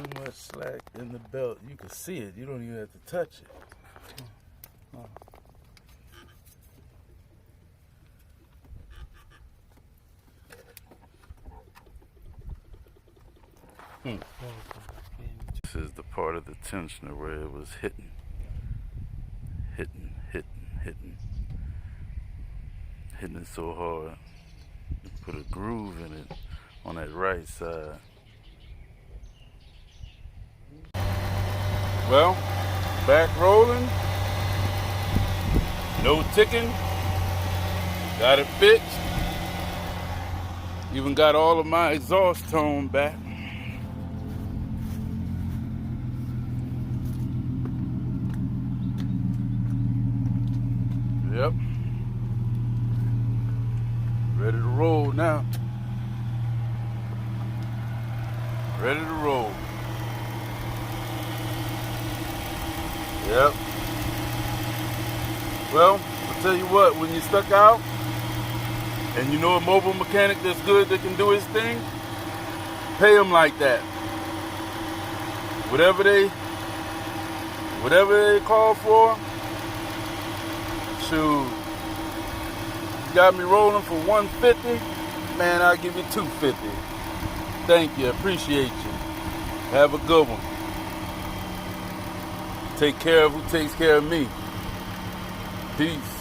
too much slack in the belt. You can see it. You don't even have to touch it. This is the part of the tensioner where it was hitting, hitting it so hard. Put a groove in it on that right side. Well, back rolling, no ticking, got it fixed. Even got all of my exhaust tone back. Yep. Ready to roll now. Ready to roll. Yep. Well, I'll tell you what, when you're stuck out and you know a mobile mechanic that's good that can do his thing, pay him like that. Whatever they call for, shoot. You got me rolling for $150, man, I'll give you $250. Thank you, appreciate you. Have a good one. Take care of who takes care of me. Peace.